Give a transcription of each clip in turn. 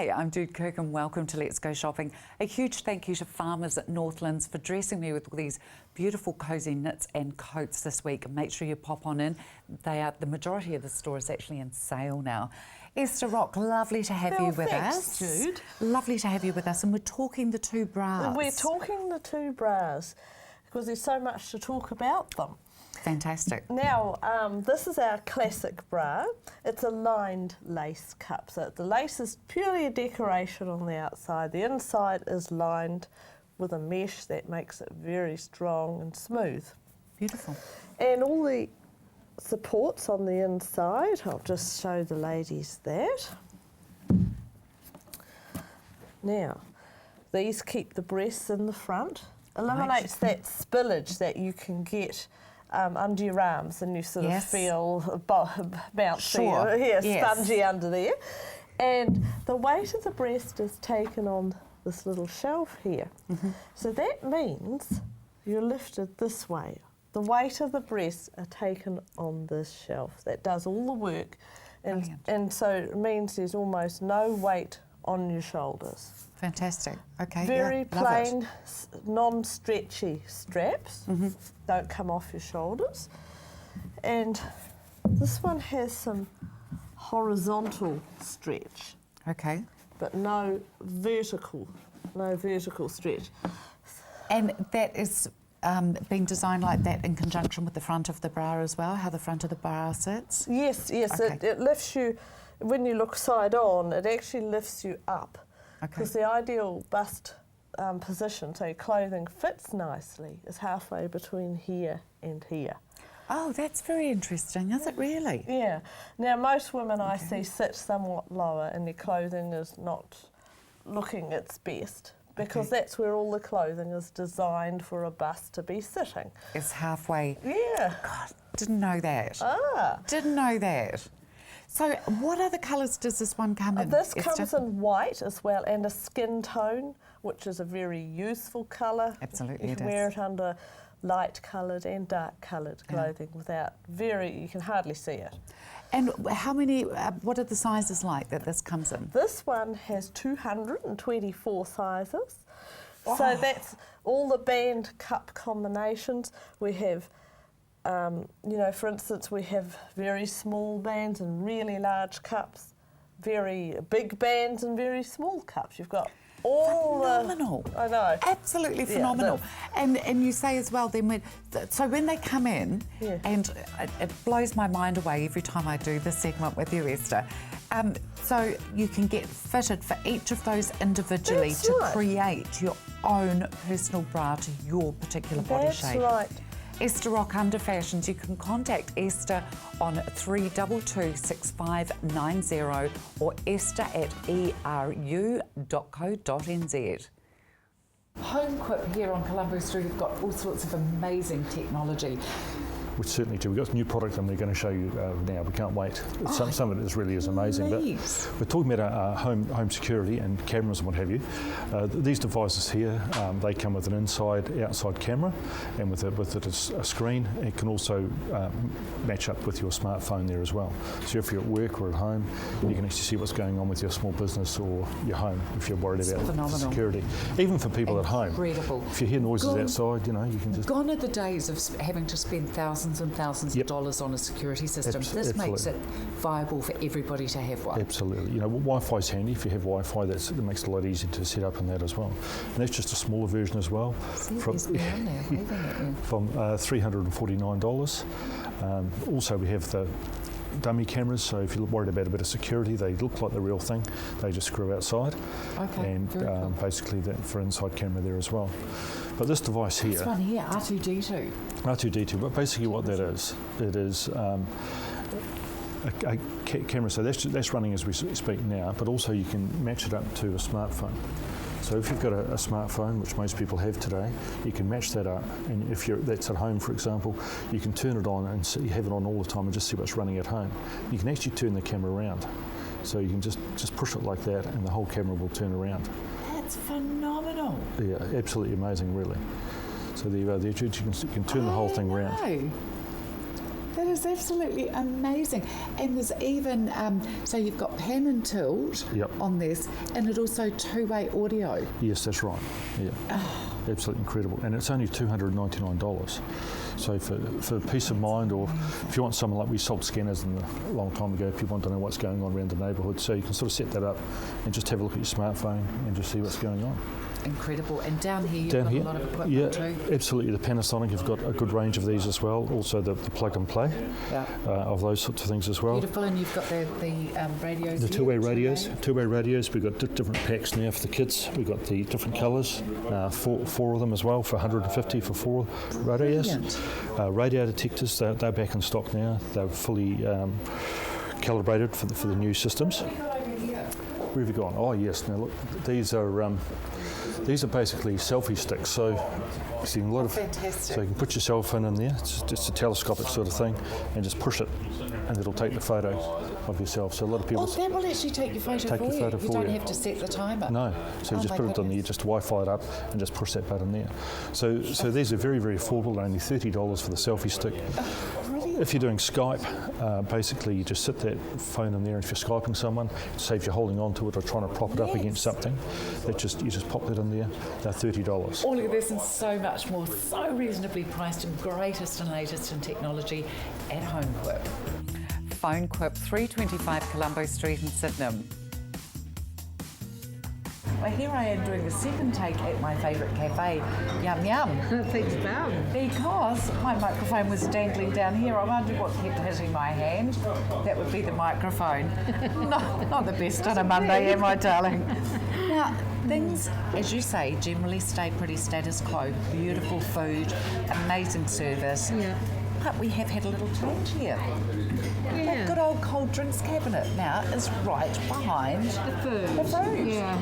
Hi, I'm Jude Kirk and welcome to Let's Go Shopping. A huge thank you to Farmers at Northlands for dressing me with all these beautiful cosy knits and coats this week. Make sure you pop on in. The majority of the store is actually in sale now. Esther Rock, lovely to have you with us. Jude. Lovely to have you with us, and we're talking the two bras. We're talking the two bras because there's so much to talk about them. Fantastic. Now, this is our classic bra. It's a lined lace cup. So the lace is purely a decoration on the outside. The inside is lined with a mesh that makes it very strong and smooth. Beautiful. And all the supports on the inside, I'll just show the ladies that. Now, these keep the breasts in the front, eliminates that spillage that you can get under your arms, and you sort of feel bouncy, spongy under there. And the weight of the breast is taken on this little shelf here. So that means you're lifted this way. The weight of the breasts are taken on this shelf. That does all the work, and so it means there's almost no weight on your shoulders. Fantastic. Okay. Very plain, non-stretchy straps. Don't come off your shoulders. And this one has some horizontal stretch. Okay. But no vertical stretch. And that is being designed like that in conjunction with the front of the bra as well, how the front of the bra sits? Yes. Okay. It lifts you, when you look side on, it actually lifts you up. Because the ideal bust position, so your clothing fits nicely, is halfway between here and here. Oh, that's very interesting, is it really? Yeah. Now, most women I see sit somewhat lower and their clothing is not looking its best, because that's where all the clothing is designed for a bust to be sitting. It's halfway. Yeah. God, didn't know that. Ah. Didn't know that. So what other colours does this one come in? This comes in white as well, and a skin tone, which is a very useful colour. Absolutely, you can wear it under light coloured and dark coloured clothing without you can hardly see it. And how many, what are the sizes like that this comes in? This one has 224 sizes. So that's all the band cup combinations. We have for instance, we have very small bands and really large cups, very big bands and very small cups. You've got all phenomenal. I know. Absolutely phenomenal. And you say as well then when they come in, and it blows my mind away every time I do this segment with you, Esther. So you can get fitted for each of those individually create your own personal bra to your particular body shape. That's right. Esther Rock Under Fashions. You can contact Esther on 3226590 or esther@eru.co.nz. Home Quip here on Colombo Street have got all sorts of amazing technology. We certainly do. We've got some new product and we're going to show you now. We can't wait. Some of it really is amazing. Please. But we're talking about home security and cameras and what have you. These devices here, they come with an outside camera, and with it a screen. It can also match up with your smartphone there as well. So if you're at work or at home, you can actually see what's going on with your small business or your home if you're worried about security. Even for people at home. Incredible. If you hear noises outside, you can just... Gone are the days of having to spend thousands and thousands of dollars on a security system. This makes it viable for everybody to have one. Absolutely. Wi-Fi's handy. If you have Wi-Fi, it makes it a lot easier to set up in that as well. And that's just a smaller version as well. From $349. Also, we have the dummy cameras, so if you're worried about a bit of security, they look like the real thing. They just screw outside. And cool. Basically that for inside camera there as well. But this device here... This one here, R2-D2. R2-D2, but basically what that is, it is a camera, so that's running as we speak now, but also you can match it up to a smartphone. So if you've got a smartphone, which most people have today, you can match that up, and if that's at home, for example, you can turn it on and have it on all the time and just see what's running at home. You can actually turn the camera around. So you can just push it like that and the whole camera will turn around. That's phenomenal. Yeah, absolutely amazing, really. So there you go, you can turn the whole thing around. That is absolutely amazing. And there's even, so you've got pan and tilt on this, and it also two-way audio. Yes, that's right. Yeah, absolutely incredible. And it's only $299. So for peace of mind, or if you want something like we sold scanners a long time ago, people want to know what's going on around the neighbourhood, so you can sort of set that up and just have a look at your smartphone and just see what's going on. Incredible. And down here you've got a lot of equipment too. Absolutely. The Panasonic have got a good range of these as well. Also the plug and play of those sorts of things as well. Beautiful. And you've got the radios. The two-way radios. Two-way radios. We've got different packs now for the kids. We've got the different colours. Four of them as well for $150 for 4 radios. Radio detectors. They're back in stock now. They're fully calibrated for the new systems. Where have you gone? Oh yes. Now look, these are basically selfie sticks. So you see a lot of. Fantastic. So you can put your cell phone in there. It's just a telescopic sort of thing, and just push it, and it'll take the photo of yourself. So a lot of people. Oh, that will actually take your photo for you. You don't have to set the timer. No. So you just put it on there. You just Wi-Fi it up and just push that button there. So these are very, very affordable. Only $30 for the selfie stick. If you're doing Skype, basically you just sit that phone in there, and if you're Skyping someone, save you holding on to it or trying to prop it up against something. You just pop that in there. They're $30. All of this and so much more, so reasonably priced, and greatest and latest in technology at HomeQuip. PhoneQuip, 325 Colombo Street in Sydenham. Well, here I am doing the second take at my favourite cafe, Yum Yum. Thanks, Bob. Because my microphone was dangling down here. I wondered what kept hitting my hand. That would be the microphone. Not the best on a Monday, am I, darling? Now, things, as you say, generally stay pretty status quo. Beautiful food, amazing service. Yeah. But we have had a little change here. That good old cold drinks cabinet now is right behind The food. Yeah.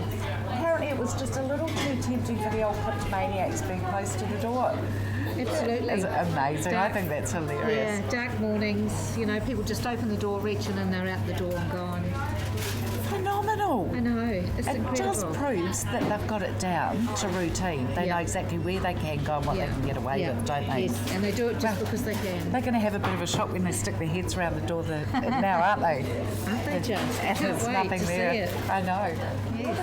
Apparently it was just a little too tempting for the old kleptomaniacs being close to the door. Absolutely. It's amazing. I think that's hilarious. Yeah, dark mornings, people just open the door, reach in, and they're out the door and gone. Phenomenal. I know, it's incredible. It just proves that they've got it down to routine. They know exactly where they can go and what they can get away with, don't they? Yes, and they do it just because they can. They're going to have a bit of a shock when they stick their heads around the door now, aren't they? Aren't they just? And Can't there's wait nothing to there. see it. I know. Yes.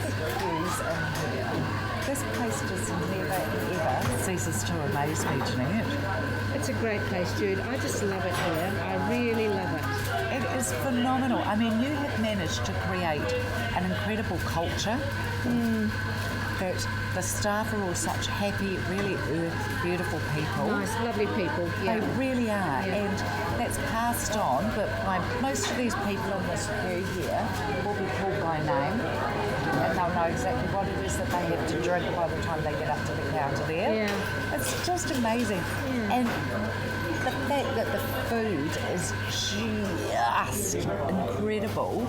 This place just never, ever ceases to amaze me, Jeanette. It's a great place, Jude. I just love it here. I really love it. It is phenomenal. I mean, you have managed to create an incredible culture that the staff are all such happy, really beautiful people. Nice, lovely people. Yeah. They really are. And that's passed on, but most of these people on this queue here will be called by name, and they'll know exactly what it is that they have to drink by the time they get up to the counter there. Yeah. It's just amazing. And the fact that the food is just incredible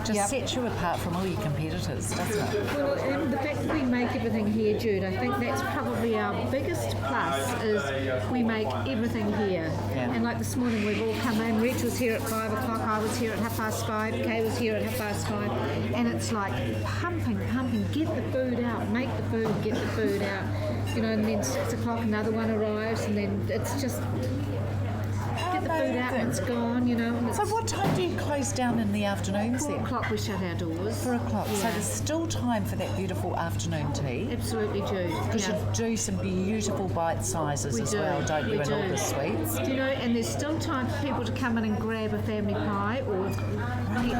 just sets you apart from all your competitors, doesn't it? Well, and the fact that we make everything here, Jude, I think that's probably our biggest plus is we make everything here. Yeah. And like this morning, we've all come in. Rich was here at 5 o'clock. I was here at 5:30. Kay was here at 5:30. And it's like pumping. Get the food out. Make the food. Get the food out. And then 6 o'clock, another one arrives, and then it's just get the food out and it's gone, And it's So what time do you close down in the afternoons 4 then? o'clock we shut our doors. 4 o'clock. Yeah. So there's still time for that beautiful afternoon tea. Absolutely, Jude. Because you do some beautiful bite sizes as well, don't you, in all the sweets? And there's still time for people to come in and grab a family pie or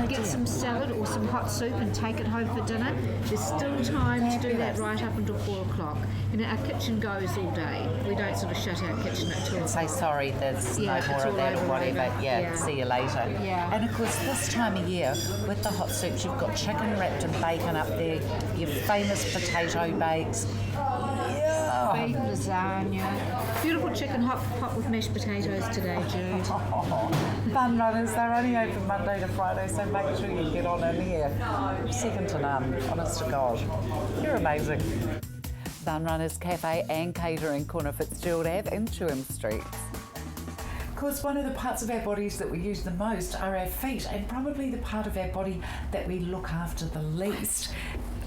get some salad or some hot soup and take it home for dinner. There's still time to do that right up until 4 o'clock. Our kitchen goes all day. We don't sort of shut our kitchen at 2 And say, sorry, there's no more it's of all that or over, whatever. See you later. Yeah. And of course, this time of year, with the hot soups, you've got chicken wrapped in bacon up there, your famous potato bakes. Beef lasagna. Beautiful chicken hot with mashed potatoes today, Jude. Bun runners, they're only open Monday to Friday, so make sure you get on in here. Second to none, honest to God. You're amazing. Bun Runners Cafe and Catering, corner Fitzgerald Ave and Chewham Streets. Of course, one of the parts of our bodies that we use the most are our feet, and probably the part of our body that we look after the least.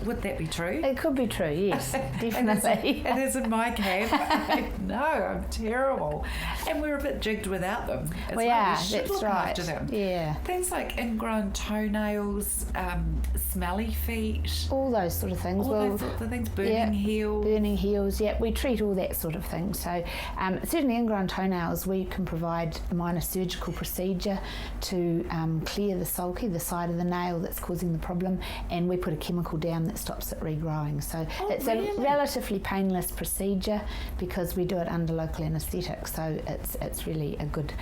Would that be true? It could be true, yes, definitely. It is in my case. No, I'm terrible. And we're a bit jigged without them. We are, should that's look right. after them. Yeah. Things like ingrown toenails, smelly feet, All those sort of things. all those sorts of things, burning yeah, heels. Burning heels, yeah. We treat all that sort of thing. So certainly ingrown toenails, we can provide a minor surgical procedure to clear the sulky, the side of the nail that's causing the problem, and we put a chemical down that stops it regrowing. So it's a relatively painless procedure because we do it under local anaesthetic. So it's really a good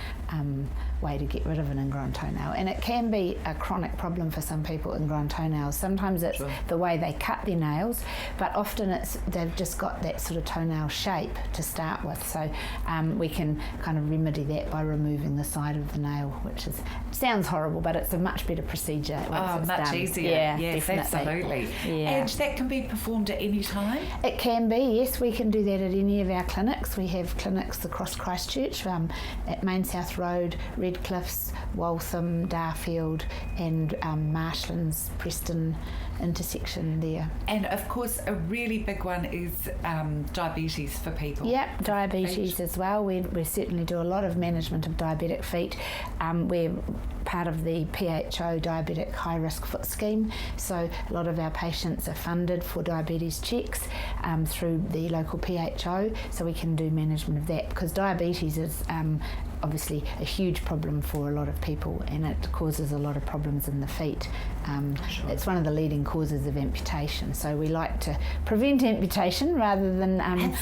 way to get rid of an ingrown toenail. And it can be a chronic problem for some people, ingrown toenails. Sometimes it's the way they cut their nails, but often they've just got that sort of toenail shape to start with. So we can kind of remedy that by removing the side of the nail, which sounds horrible, but it's a much better procedure once it's much done. easier. Yeah, yes, definitely. absolutely. Yeah. And that can be performed at any time? It can be, yes. We can do that at any of our clinics. We have clinics across Christchurch, at Main South Road, Redcliffs, Waltham, Darfield, and Marshlands, Preston intersection there. And of course, a really big one is diabetes for people. Yep, diabetes as well. We certainly do a lot of management of diabetic feet. We're part of the PHO Diabetic High Risk Foot Scheme, so a lot of our patients are funded for diabetes checks through the local PHO, so we can do management of that because diabetes is obviously a huge problem for a lot of people, and it causes a lot of problems in the feet. It's one of the leading causes of amputation, so we like to prevent amputation rather than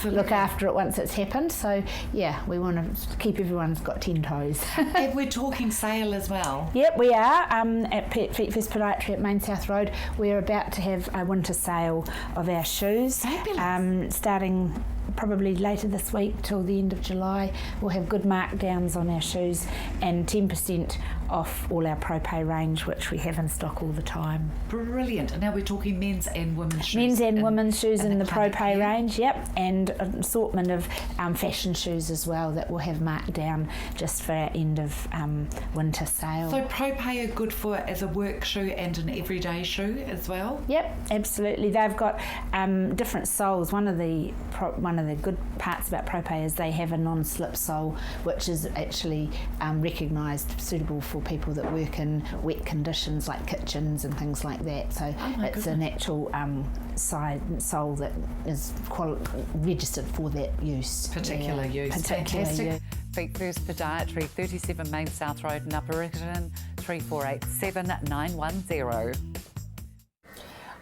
look after it once it's happened. So yeah, we want to keep everyone's got 10 toes. And we're talking sale as well. Yep, we are at Feet First Podiatry at Main South Road. We're about to have a winter sale of our shoes. Fabulous. Starting probably later this week till the end of July. We'll have good markdowns on our shoes and 10% off all our ProPay range, which we have in stock all the time. Brilliant. And now we're talking men's and women's shoes. Men's and women's shoes in the ProPay yeah. range, yep, and an assortment of fashion shoes as well that we'll have marked down just for our end of winter sale. So ProPay are good for as a work shoe and an everyday shoe as well? Yep, absolutely. They've got different soles. One of the good parts about ProPay is they have a non-slip sole, which is actually recognised suitable for people that work in wet conditions like kitchens and things like that. So it's an actual sole that is registered for that use. Particular use. Fantastic. Feet First Podiatry, 37 Main South Road in Upper Riccarton, 3487 910.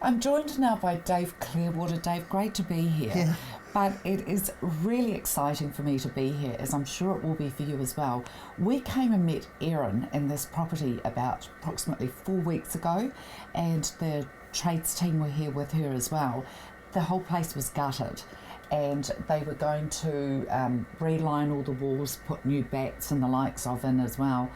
I'm joined now by Dave Clearwater. Dave, great to be here. Yeah. But it is really exciting for me to be here, as I'm sure it will be for you as well. We came and met Erin in this property about approximately 4 weeks ago, and the trades team were here with her as well. The whole place was gutted, and they were going to reline all the walls, put new bats and the likes of in as well.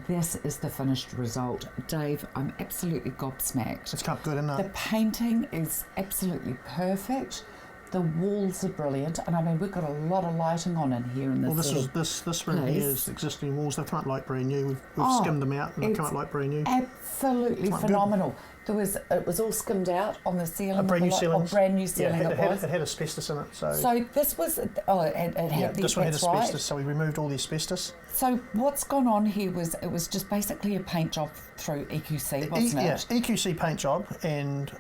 This is the finished result. Dave, I'm absolutely gobsmacked. It's come good, isn't it? The painting is absolutely perfect. The walls are brilliant, and I mean we've got a lot of lighting on in here in this. Well, this room here is existing walls. They've come up like brand new. We've skimmed them out, and they've come up like brand new. Absolutely phenomenal. Good. It was all skimmed out on the ceiling. A brand new ceiling. Brand new ceiling. Yeah, it had asbestos in it. So this was. It had this one had asbestos. Right. So we removed all the asbestos. So what's gone on here was it was just basically a paint job through EQC, wasn't it? Yes, EQC paint job, and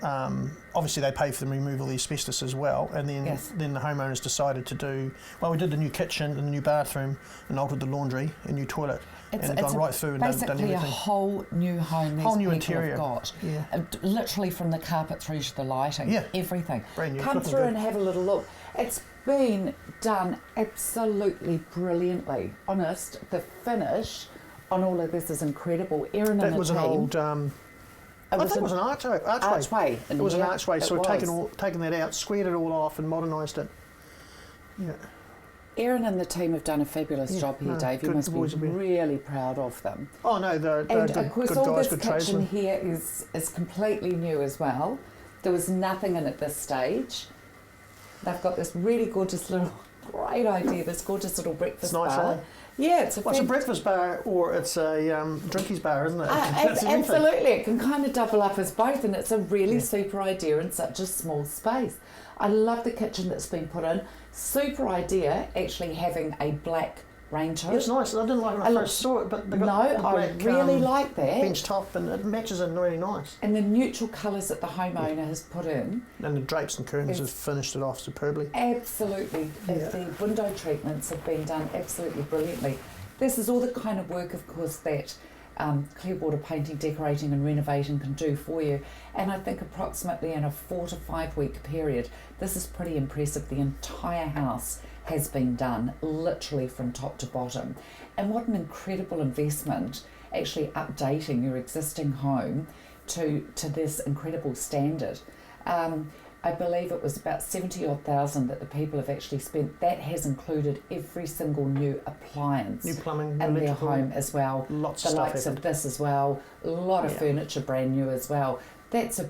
obviously they pay for the removal of the asbestos as well. And then the homeowners decided to do. Well, we did the new kitchen and the new bathroom, and altered the laundry, a new toilet. It's gone right through and done everything. Basically a whole new home. Whole new interior. Got. Yeah. Literally from the carpet through to the lighting. Yeah. Everything. Brand new. Come through and have a little look. It's been done absolutely brilliantly. Honest, the finish on all of this is incredible. Erin and the team. That was an old. I think it was an archway. It was an archway. So we've taken that out, squared it all off, and modernised it. Yeah. Erin and the team have done a fabulous job here, Dave. You must be really proud of them. Oh no, they're and good, of course, good all guys, this good tradesmen. kitchen here is completely new as well. There was nothing in it this stage. They've got this really gorgeous little, great idea. This gorgeous little breakfast bar. It's nice, Yeah, it's a breakfast bar or it's a drinkies bar, isn't it? Absolutely, it can kind of double up as both, and it's a really super idea in such a small space. I love the kitchen that's been put in. Super idea, actually having a black rain to It's it. nice. I didn't like it when I first saw it, but they got the I black, really like that. bench top, and it matches in really nice. And the neutral colours that the homeowner has put in. And the drapes and curtains have finished it off superbly. Absolutely. The window treatments have been done absolutely brilliantly. This is all the kind of work, of course, that Clearwater Painting, Decorating and Renovating can do for you. And I think approximately in a 4 to 5 week period, this is pretty impressive. The entire house has been done, literally from top to bottom. And what an incredible investment, actually updating your existing home to this incredible standard. I believe it was about 70-odd thousand that the people have actually spent. That has included every single new appliance New plumbing, in their electrical, home as well. lots the of stuff likes happened. of this as well. A lot of furniture brand new as well. That's a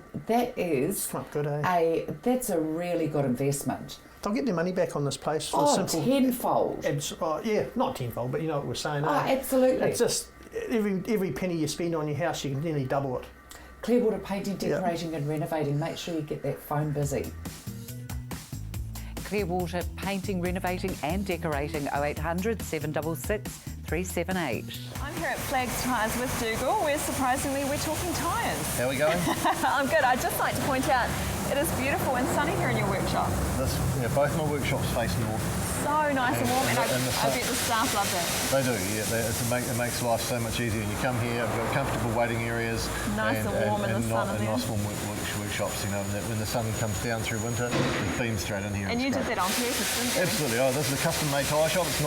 really good investment. They'll get their money back on this place for simple. Tenfold. Not tenfold, but you know what we're saying. Absolutely. It's just every penny you spend on your house, you can nearly double it. Clearwater Painting, Decorating and Renovating. Make sure you get that phone busy. Clearwater Painting, Renovating and Decorating, 0800 766 378. I'm here at Flags Tyres with Dougal, where surprisingly we're talking tyres. How are we going? I'm good. I'd just like to point out it is beautiful and sunny here in your workshop. Both my workshops face north. So nice and warm, and I bet the staff love that. They do, yeah. It makes life so much easier. And you come here, we've got comfortable waiting areas. Nice and warm in the sun in there. Nice warm workshops, you know, and when the sun comes down through winter, it beams straight in here. And you did that on purpose, didn't you? Absolutely. Oh, this is a custom-made tyre shop. It's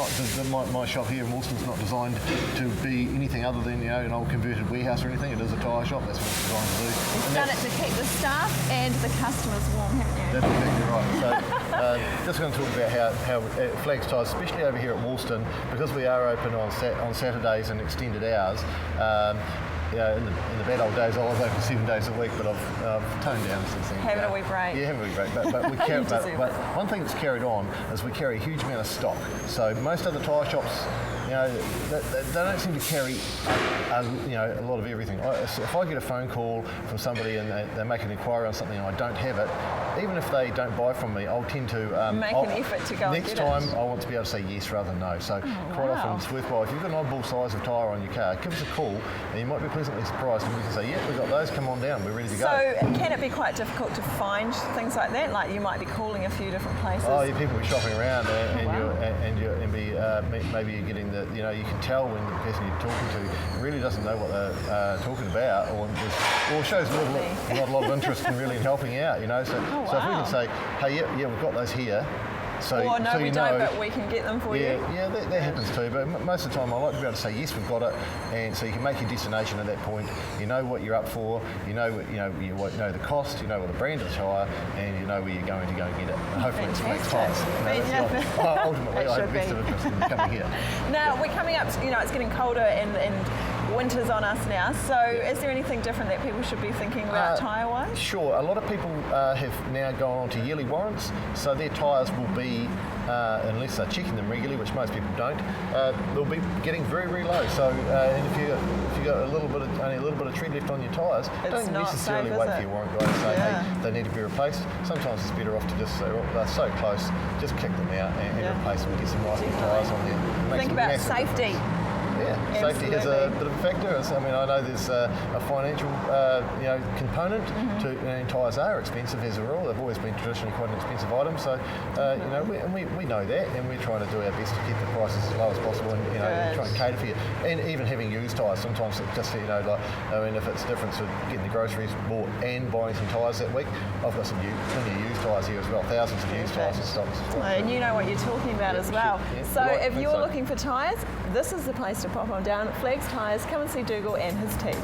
not my shop here in Woolston's not designed to be anything other than, you know, an old converted warehouse or anything. It is a tyre shop. That's what it's designed to do. You've done it to keep the staff and the customers warm, haven't you? That's exactly right. So, just going to talk about how Flags Tyres, especially over here at Woolston, because we are open on Saturdays and extended hours. In the bad old days, I was open 7 days a week, but I've toned down since then. Having a wee break. Yeah, having a wee break. But we carry. but one thing that's carried on is we carry a huge amount of stock. So most other tyre shops, you know, they don't seem to carry, a lot of everything. If I get a phone call from somebody and they make an inquiry on something and I don't have it, even if they don't buy from me, I'll tend to make an effort to go and get it. Next time, I want to be able to say yes rather than no. So quite often it's worthwhile. If you've got an oddball size of tyre on your car, give us a call and you might be pleasantly surprised and we can say, yeah, we've got those, come on down, we're ready to go. So can it be quite difficult to find things like that? Like you might be calling a few different places? Oh, yeah, people will be shopping around maybe you're getting you can tell when the person you're talking to really doesn't know what they're talking about or shows not a lot of interest in really helping out, you know. So if we can say, hey, yeah, we've got those here. Or no, we don't, but we can get them for you. Yeah, that happens too. But most of the time, I like to be able to say yes, we've got it, and so you can make your destination at that point. You know what you're up for. You know the cost. You know what the brand of the tyre, and you know where you're going to go and get it. And hopefully, it's Flags Tyres. Ultimately, I have best of interest in coming here. Now we're coming up. It's getting colder and winter's on us now. So, is there anything different that people should be thinking about tyre-wise? Sure. A lot of people have now gone on to yearly warrants, so their tyres will be, unless they're checking them regularly, which most people don't, they'll be getting very, very low. So, and if you got only a little bit of tread left on your tyres, don't necessarily wait for your warrant guy to say, hey, they need to be replaced. Sometimes it's better off to just say, well, they're so close, just kick them out and replace them and get some nice new tyres on there. Think about safety. Yeah, safety is a bit of a factor. I know there's a financial component to, and tyres are expensive as a rule. They've always been traditionally quite an expensive item. So we know that, and we're trying to do our best to keep the prices as low as possible, and try and cater for you. And even having used tyres, sometimes it's just if it's different to getting the groceries bought and buying some tyres that week, I've got some plenty of used tyres here as well, thousands of used tyres in stock. And you know what you're talking about as well. So if you're looking for tyres, this is the place to pop on down. Flags Tyres, come and see Dougal and his team.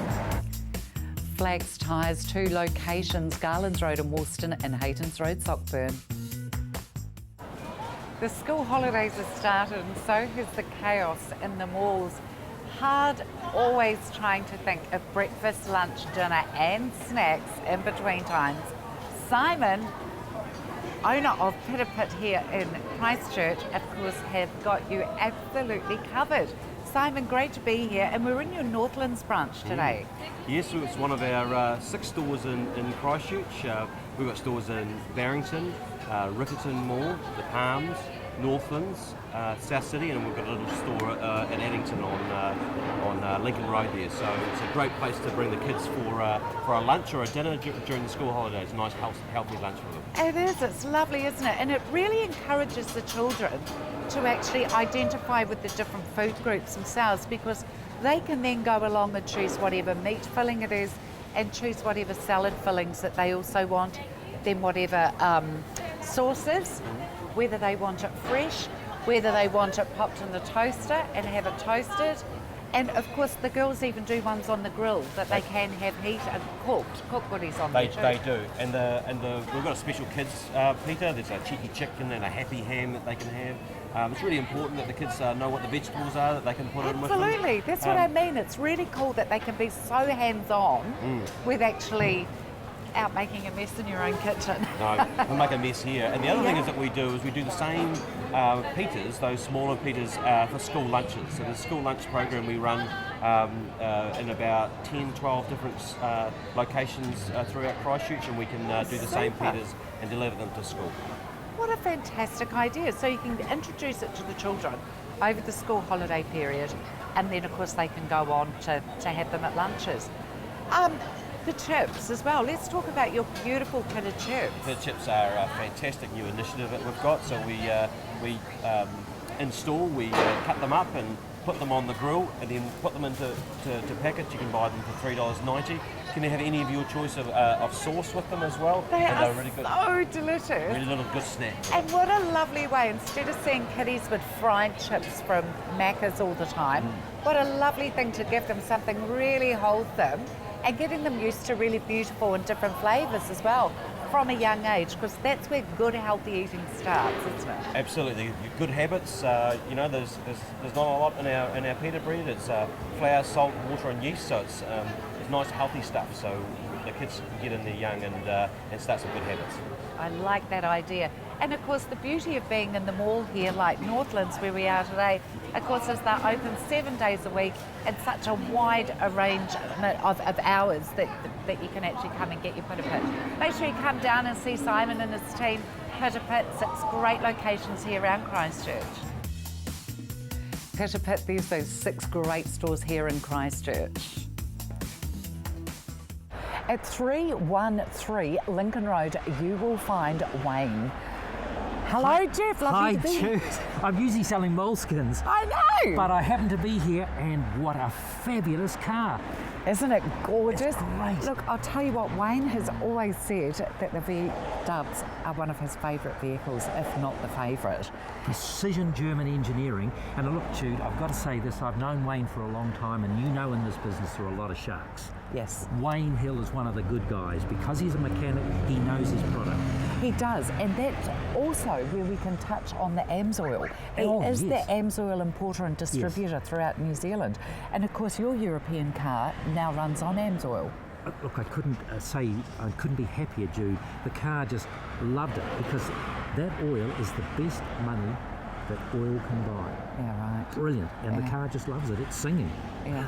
Flags Tyres, 2 locations, Garlands Road in Woolston and Haytons Road, Sockburn. The school holidays have started and so has the chaos in the malls. Hard always trying to think of breakfast, lunch, dinner and snacks in between times. Simon, owner of Pita Pit here in Christchurch, of course, have got you absolutely covered. Simon, great to be here, and we're in your Northlands branch today. Yes, it's one of our 6 stores in Christchurch. We've got stores in Barrington, Riccarton Mall, the Palms, Northlands, South City, and we've got a little store at Addington on Lincoln Road there. So it's a great place to bring the kids for a lunch or a dinner during the school holidays. Nice, healthy lunch for them. It is. It's lovely, isn't it? And it really encourages the children to actually identify with the different food groups themselves, because they can then go along and choose whatever meat filling it is and choose whatever salad fillings that they also want, then whatever sauces, whether they want it fresh, whether they want it popped in the toaster and have it toasted. And of course the girls even do ones on the grill that they can have heat and cook goodies on there too. They do, and we've got a special kids, Peter. There's a cheeky chicken and a happy ham that they can have. It's really important that the kids know what the vegetables are that they can put in with them. Absolutely, that's what I mean. It's really cool that they can be so hands-on with actually out making a mess in your own kitchen. No, we'll make a mess here. And the other thing is that we do the same pitas, those smaller pitas, for school lunches. So the school lunch program we run in about 10, 12 different locations throughout Christchurch, and we can do the same pitas and deliver them to school. What a fantastic idea. So you can introduce it to the children over the school holiday period, and then of course they can go on to have them at lunches. The chips as well. Let's talk about your beautiful pitted chips. The chips are a fantastic new initiative that we've got. So we install, we cut them up and put them on the grill, and then put them into packets. You can buy them for $3.90. Can you have any of your choice of sauce with them as well? They're really good, so delicious. really little good snack. And what a lovely way, instead of seeing kiddies with fried chips from Macca's all the time, what a lovely thing to give them something really wholesome and getting them used to really beautiful and different flavours as well from a young age, because that's where good healthy eating starts, isn't it? Absolutely, good habits. There's not a lot in our pita bread. It's flour, salt, water, and yeast. So it's nice healthy stuff. So the kids can get in there young and start some good habits. I like that idea. And of course the beauty of being in the mall here, like Northlands where we are today, of course is they're open 7 days a week and such a wide range of hours that you can actually come and get your pita pit. Make sure you come down and see Simon and his team, Pita Pit. 6 great locations here around Christchurch. Pita Pit, there's those 6 great stores here in Christchurch. At 313 Lincoln Road, you will find Wayne. Hello, Jeff. Lovely to be here. I'm usually selling moleskins. I know. But I happen to be here, and what a fabulous car. Isn't it gorgeous? It's great. Look, I'll tell you what, Wayne has always said that the V-Dubs are one of his favourite vehicles, if not the favourite. Precision German engineering. And look, Jude, I've got to say this, I've known Wayne for a long time, and you know in this business there are a lot of sharks. Yes. Wayne Hill is one of the good guys. Because he's a mechanic, he knows his product. He does, and that's also where we can touch on the AMSOIL. He is the AMSOIL importer and distributor throughout New Zealand. And of course your European car now runs on AMSOIL. Look, I couldn't be happier, Jude. The car just loved it, because that oil is the best money that oil can buy. Yeah, right. Brilliant. And the car just loves it. It's singing. Yeah.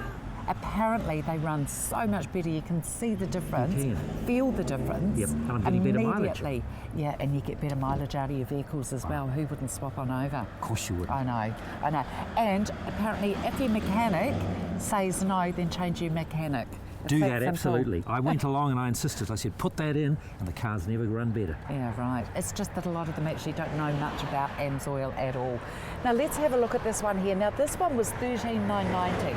Apparently they run so much better. You can see the difference, You can. feel the difference. Yep, and I'm getting better mileage. Immediately. Yeah, and you get better mileage out of your vehicles as well. Who wouldn't swap on over? Of course you would. I know. And apparently if your mechanic says no, then change your mechanic. Do that, absolutely. I went along and I insisted. I said, put that in, and the car's never run better. Yeah, right. It's just that a lot of them actually don't know much about AMSOIL at all. Now let's have a look at this one here. Now this one was $13,990,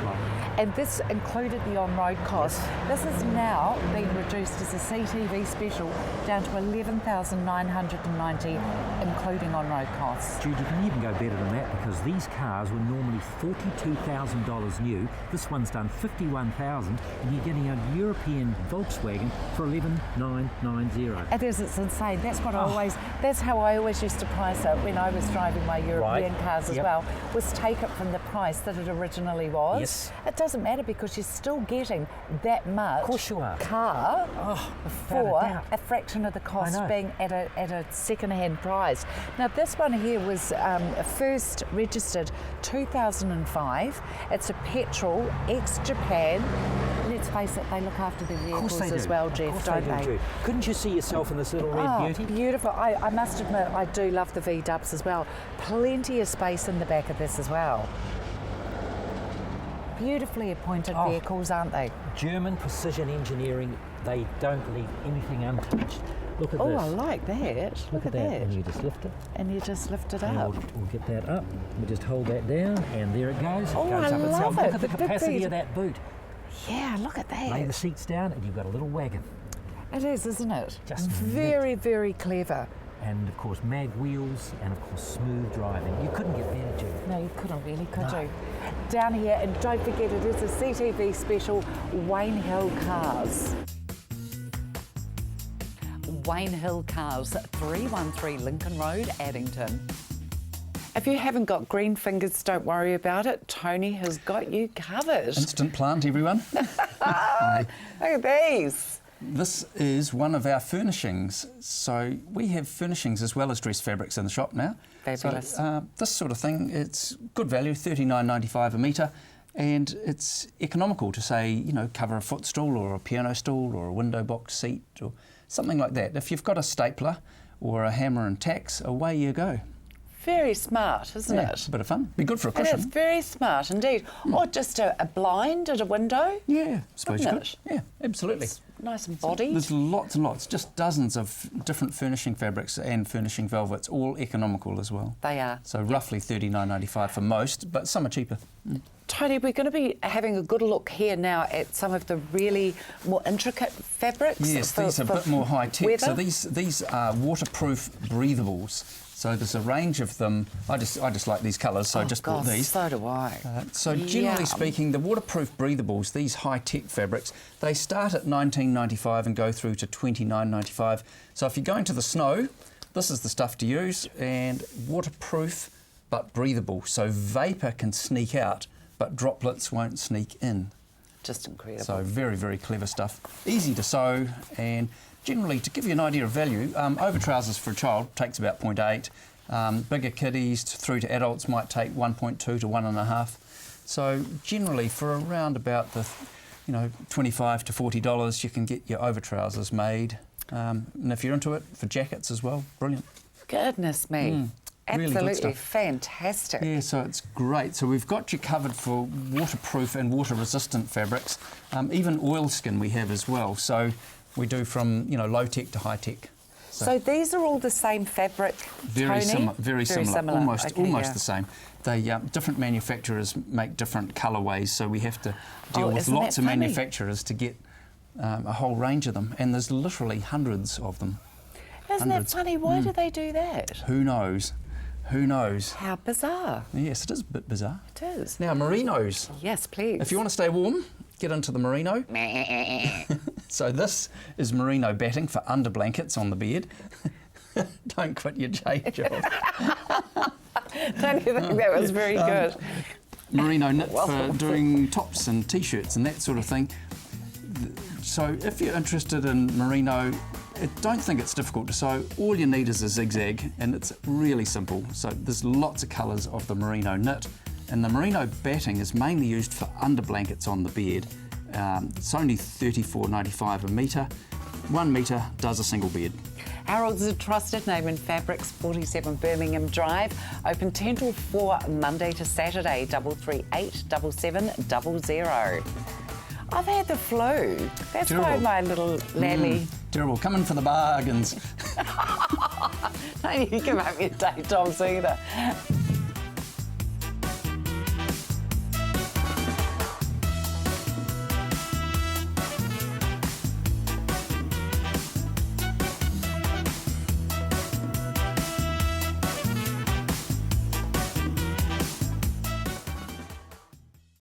and this included the on-road cost. This has now been reduced as a CTV special down to $11,990, including on-road costs. Jude, you can even go better than that, because these cars were normally $42,000 new. This one's done $51,000, and you're getting a European Volkswagen for $11,990. It is, it's insane. That's what that's how I always used to price it when I was driving my European cars as well, was take it from the price that it originally was. Yes. It doesn't matter, because you're still getting that much Of course you are. car for a fraction of the cost, being at a second-hand price. Now this one here was first registered 2005. It's a petrol, ex-Japan. let's face it, they look after their Of vehicles course they as do. well, Of Jeff, course don't they? do. Couldn't you see yourself in this little red beauty? Beautiful. I must admit, I do love the V-dubs as well. Plenty of space in the back of this as well. Beautifully appointed vehicles, aren't they? German precision engineering, they don't leave anything untouched. Look at this. Oh, I like that. Look at that. And you just lift it. And you just lift it And up. we'll get that up. We just hold that down, and there it goes. Oh, it goes I up love itself. it. Look at the The big capacity bead. of that boot. Yeah, look at that. Lay the seats down, and you've got a little wagon. It is, isn't it? Just very, very clever. And of course, mag wheels, and of course, smooth driving. You couldn't get better, Julie. No, you couldn't really, could you? Down here, and don't forget, it is a CTV special, Wayne Hill Cars. Wayne Hill Cars, 313 Lincoln Road, Addington. If you haven't got green fingers, don't worry about it. Tony has got you covered. Instant plant, everyone. Look at these. This is one of our furnishings. So we have furnishings as well as dress fabrics in the shop now. Fabulous. So, this sort of thing, it's good value, $39.95 a metre, and it's economical to say, you know, cover a footstool or a piano stool or a window box seat or something like that. If you've got a stapler or a hammer and tacks, away you go. Very smart, isn't it? It's a bit of fun. Be good for a It cushion. is very smart indeed. Or just a blind at a window. Yeah, suppose you could. Wouldn't Yeah, absolutely. It's nice and bodied. There's lots and lots, just dozens of different furnishing fabrics and furnishing velvets, all economical as well. They are. So roughly $39.95 for most, but some are cheaper. Tony, we're going to be having a good look here now at some of the really more intricate fabrics. Yes, these are a bit more high tech. weather. So these are waterproof breathables. So there's a range of them. I just like these colours, so I just bought these. So do I. So generally Yum. speaking, the waterproof breathables, these high-tech fabrics, they start at $19.95 and go through to $29.95. So if you're going to the snow, this is the stuff to use, and waterproof but breathable. So vapour can sneak out, but droplets won't sneak in. Just incredible. So very, very clever stuff. Easy to sew, and generally, to give you an idea of value, over trousers for a child takes about 0.8. Bigger kiddies through to adults might take 1.2 to 1.5. So generally, for around about the, $25 to $40, you can get your over trousers made. And if you're into it, for jackets as well, brilliant. Goodness me. Really good Absolutely stuff. fantastic. Yeah, so it's great. So we've got you covered for waterproof and water-resistant fabrics. Even oilskin we have as well. So we do from low-tech to high-tech. So these are all the same fabric, Very Tony? very similar. Almost yeah. the same. They different manufacturers make different colourways, so we have to deal with isn't lots that of funny? manufacturers to get a whole range of them, and there's literally hundreds of them. Isn't Hundreds. that funny? Why do they do that? Who knows? Who knows? How bizarre. Yes, it is a bit bizarre. It is. Now, merinos. Yes, please. If you want to stay warm, get into the merino. So this is merino batting for under blankets on the bed. Don't quit your day job. Don't you think that was very good? Merino knit for doing tops and t-shirts and that sort of thing. So if you're interested in merino, don't think it's difficult to sew. All you need is a zigzag, and it's really simple. So there's lots of colours of the merino knit, and the merino batting is mainly used for under blankets on the bed. It's only $34.95 a metre. 1 metre does a single bed. Harold's a trusted name in fabrics, 47 Birmingham Drive. Open 10 till 4 Monday to Saturday, 338 7700. I've had the flu. That's why Terrible. my little lammy. Terrible. Come in for the bargains. Don't you give up your day jobs either.